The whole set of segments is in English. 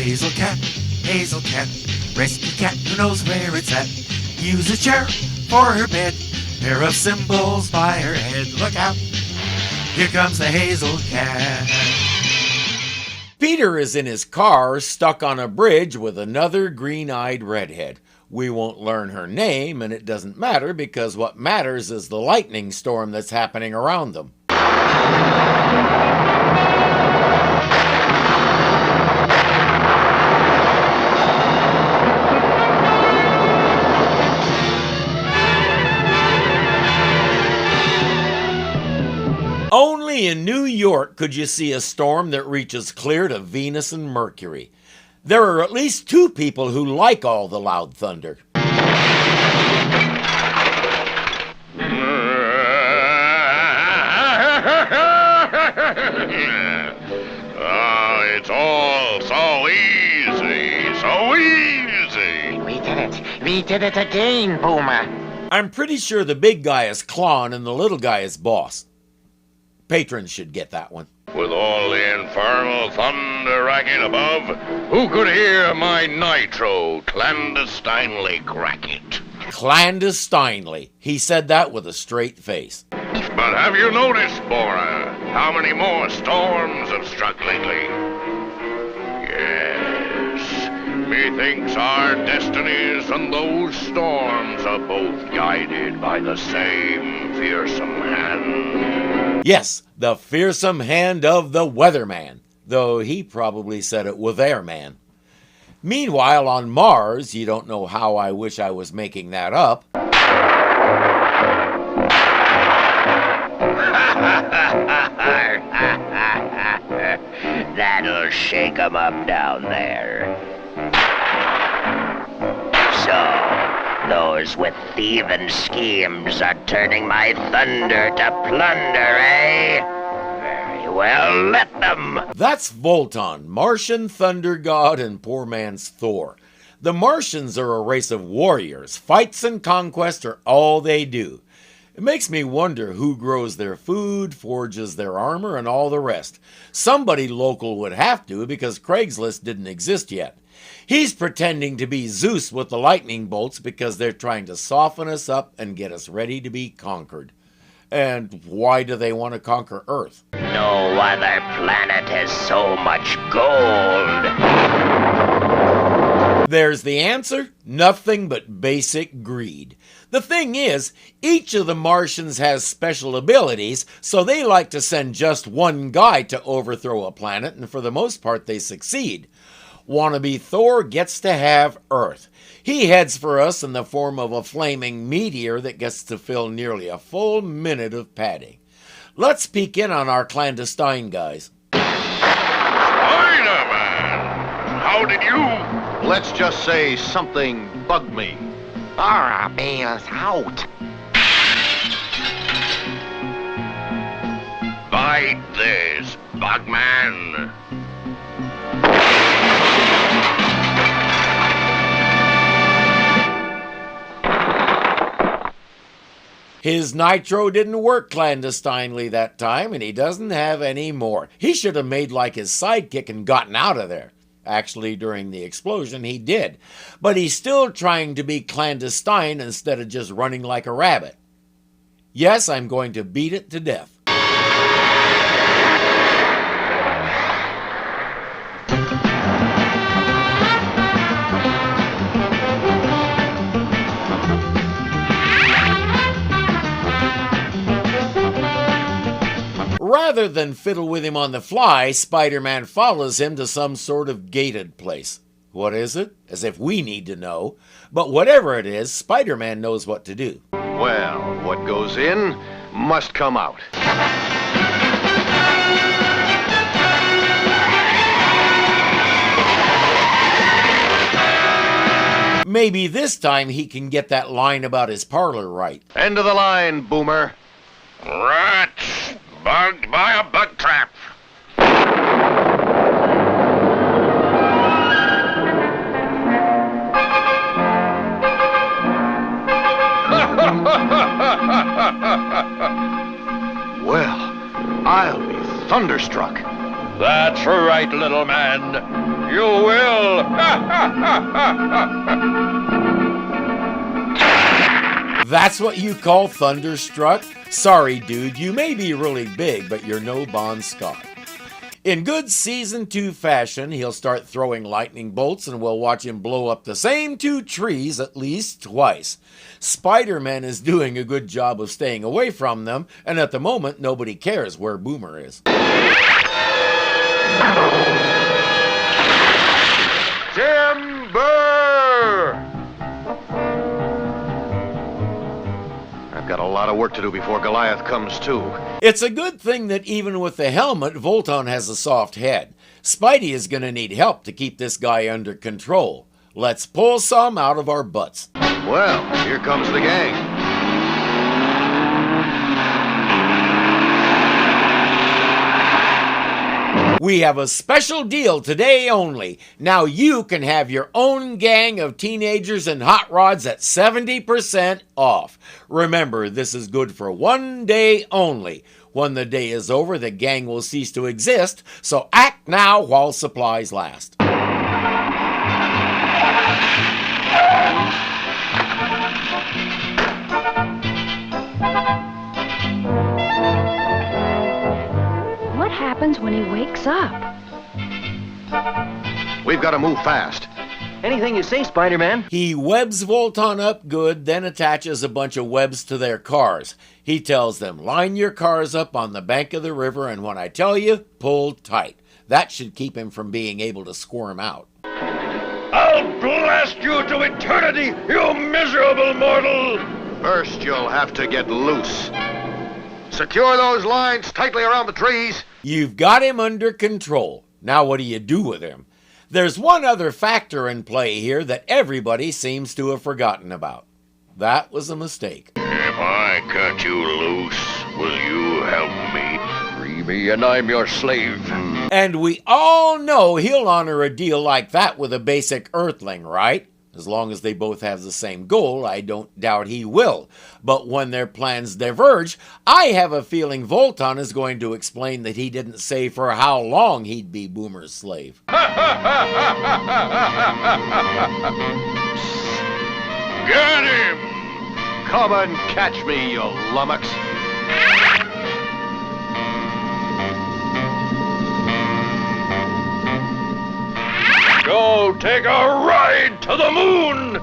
Hazelcat, Hazelcat, rescue cat who knows where it's at. Use a chair for her bed, pair of cymbals by her head. Look out, here comes the Hazelcat. Peter is in his car, stuck on a bridge with another green-eyed redhead. We won't learn her name, and it doesn't matter because what matters is the lightning storm that's happening around them. Only in New York could you see a storm that reaches clear to Venus and Mercury. There are at least two people who like all the loud thunder. It's all so easy, so easy. We did it again, Boomer. I'm pretty sure the big guy is Clon and the little guy is Boss. Patrons should get that one. With all the infernal thunder racking above, who could hear my nitro clandestinely crack it? Clandestinely. He said that with a straight face. But have you noticed, Bora, how many more storms have struck lately? Yes, methinks our destinies and those storms are both guided by the same fearsome hand. Yes, the fearsome hand of the weatherman, though he probably said it with airman. Meanwhile, on Mars, you don't know how I wish I was making that up. That'll shake 'em up down there. So, those with thieving schemes are turning my thunder to plunder, eh? Very well, let them. That's Volton, Martian thunder god and poor man's Thor. The Martians are a race of warriors. Fights and conquest are all they do. It makes me wonder who grows their food, forges their armor, and all the rest. Somebody local would have to, because Craigslist didn't exist yet. He's pretending to be Zeus with the lightning bolts because they're trying to soften us up and get us ready to be conquered. And why do they want to conquer Earth? No other planet has so much gold. There's the answer. Nothing but basic greed. The thing is, each of the Martians has special abilities, so they like to send just one guy to overthrow a planet, and for the most part they succeed. Wannabe Thor gets to have Earth. He heads for us in the form of a flaming meteor that gets to fill nearly a full minute of padding. Let's peek in on our clandestine guys. Spiderman! How did you? Let's just say something bugged me. Bora bails out. Bite this, Bugman. His nitro didn't work clandestinely that time, and he doesn't have any more. He should have made like his sidekick and gotten out of there. Actually, during the explosion, he did. But he's still trying to be clandestine instead of just running like a rabbit. Yes, I'm going to beat it to death. Rather than fiddle with him on the fly, Spider-Man follows him to some sort of gated place. What is it? As if we need to know. But whatever it is, Spider-Man knows what to do. Well, what goes in must come out. Maybe this time he can get that line about his parlor right. End of the line, Boomer. Rats! Bugged by a bug trap. Well, I'll be thunderstruck. That's right, little man. You will! That's what you call thunderstruck? Sorry, dude, you may be really big, but you're no Bon Scott. In good Season 2 fashion, he'll start throwing lightning bolts and we'll watch him blow up the same 2 trees at least twice. Spiderman is doing a good job of staying away from them, and at the moment, nobody cares where Boomer is. Timber! I've got a lot of work to do before Goliath comes too. It's a good thing that even with the helmet, Volton has a soft head. Spidey is going to need help to keep this guy under control. Let's pull some out of our butts. Well, here comes the gang. We have a special deal today only. Now you can have your own gang of teenagers and hot rods at 70% off. Remember, this is good for 1 day only. When the day is over, the gang will cease to exist, so act now while supplies last. What happens when he wakes up? We've got to move fast. Anything you say, Spider-Man. He webs Volton up good, then attaches a bunch of webs to their cars. He tells them, line your cars up on the bank of the river, and when I tell you, pull tight. That should keep him from being able to squirm out. I'll blast you to eternity, you miserable mortal! First, you'll have to get loose. Secure those lines tightly around the trees. You've got him under control. Now what do you do with him? There's one other factor in play here that everybody seems to have forgotten about. That was a mistake. If I cut you loose, will you help me? Free me and I'm your slave. And we all know he'll honor a deal like that with a basic Earthling, right? As long as they both have the same goal, I don't doubt he will. But when their plans diverge, I have a feeling Volton is going to explain that he didn't say for how long he'd be Boomer's slave. Get him! Come and catch me, you lummox. Go take a ride to the moon!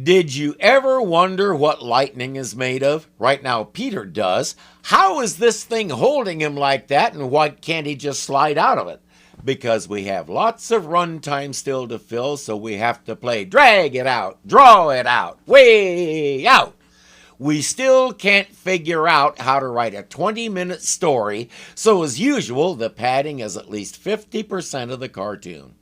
Did you ever wonder what lightning is made of? Right now, Peter does. How is this thing holding him like that, and why can't he just slide out of it? Because we have lots of runtime still to fill, so we have to play drag it out, draw it out, way out. We still can't figure out how to write a 20-minute story, so as usual, the padding is at least 50% of the cartoon.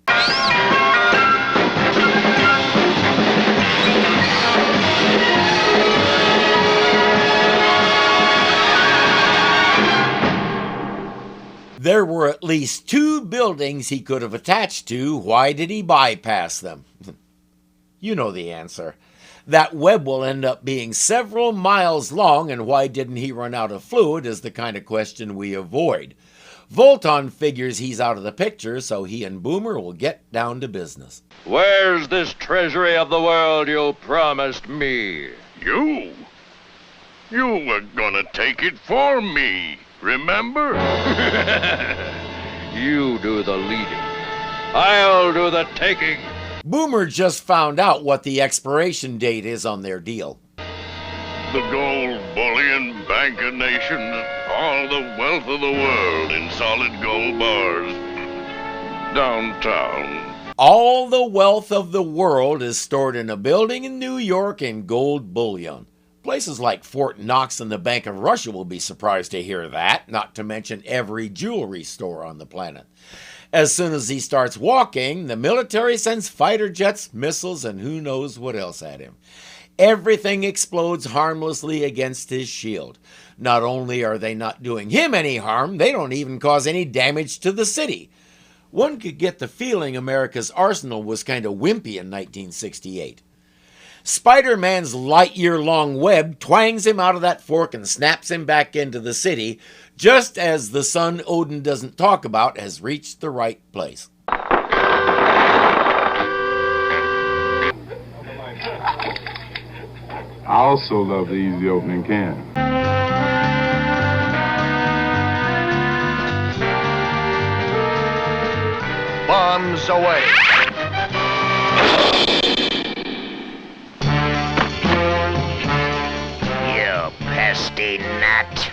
There were at least 2 buildings he could have attached to. Why did he bypass them? You know the answer. That web will end up being several miles long, and why didn't he run out of fluid is the kind of question we avoid. Volton figures he's out of the picture, so he and Boomer will get down to business. Where's this treasury of the world you promised me? You? You were gonna take it for me, remember? You do the leading. I'll do the taking. Boomer just found out what the expiration date is on their deal. The gold bullion bank of nations, all the wealth of the world in solid gold bars. Downtown. All the wealth of the world is stored in a building in New York in gold bullion. Places like Fort Knox and the Bank of Russia will be surprised to hear that, not to mention every jewelry store on the planet. As soon as he starts walking, the military sends fighter jets, missiles, and who knows what else at him. Everything explodes harmlessly against his shield. Not only are they not doing him any harm, they don't even cause any damage to the city. One could get the feeling America's arsenal was kind of wimpy in 1968. Spider-Man's light-year-long web twangs him out of that fork and snaps him back into the city, just as the sun Odin doesn't talk about has reached the right place. I also love the easy opening can. Bombs away. You pesky gnat.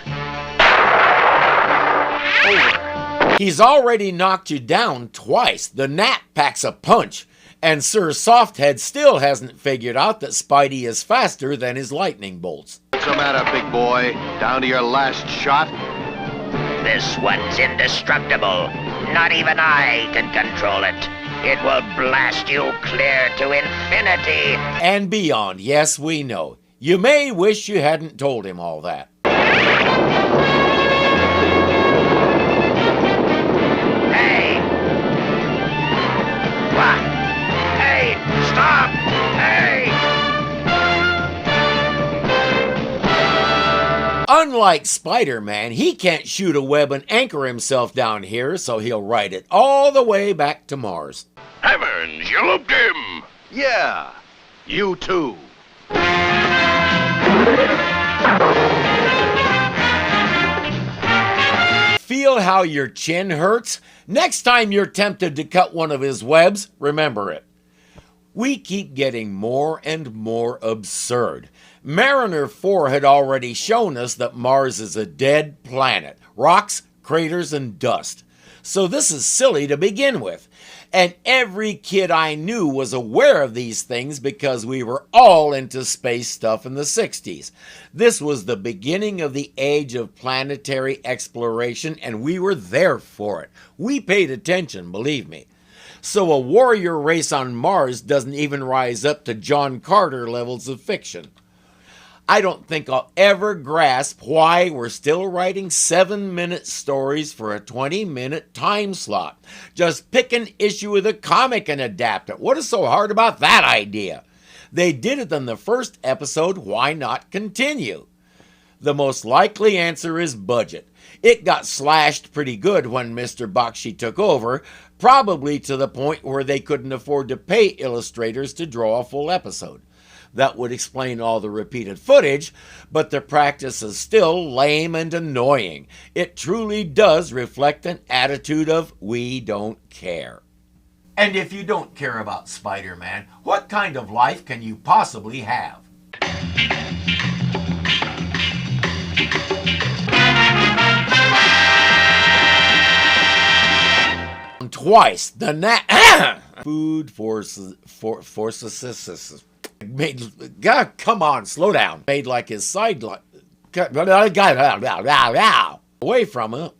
He's already knocked you down twice. The gnat packs a punch. And Sir Softhead still hasn't figured out that Spidey is faster than his lightning bolts. What's the matter, big boy? Down to your last shot? This one's indestructible. Not even I can control it. It will blast you clear to infinity. And beyond, yes, we know. You may wish you hadn't told him all that. Hey! What? Hey! Stop! Hey! Unlike Spider-Man, he can't shoot a web and anchor himself down here, so he'll ride it all the way back to Mars. Heavens, you looped him! Yeah, you too. Feel how your chin hurts? Next time you're tempted to cut one of his webs, remember it. We keep getting more and more absurd. Mariner 4 had already shown us that Mars is a dead planet. Rocks, craters, and dust. So this is silly to begin with. And every kid I knew was aware of these things because we were all into space stuff in the 60s. This was the beginning of the age of planetary exploration, and we were there for it. We paid attention, believe me. So a warrior race on Mars doesn't even rise up to John Carter levels of fiction. I don't think I'll ever grasp why we're still writing 7-minute stories for a 20-minute time slot. Just pick an issue of the comic and adapt it. What is so hard about that idea? They did it in the first episode, why not continue? The most likely answer is budget. It got slashed pretty good when Mr. Bakshi took over, probably to the point where they couldn't afford to pay illustrators to draw a full episode. That would explain all the repeated footage, but the practice is still lame and annoying. It truly does reflect an attitude of we don't care. And if you don't care about Spider-Man, what kind of life can you possibly have? Twice, the food forces. God, come on, slow down. Made like his side away from it.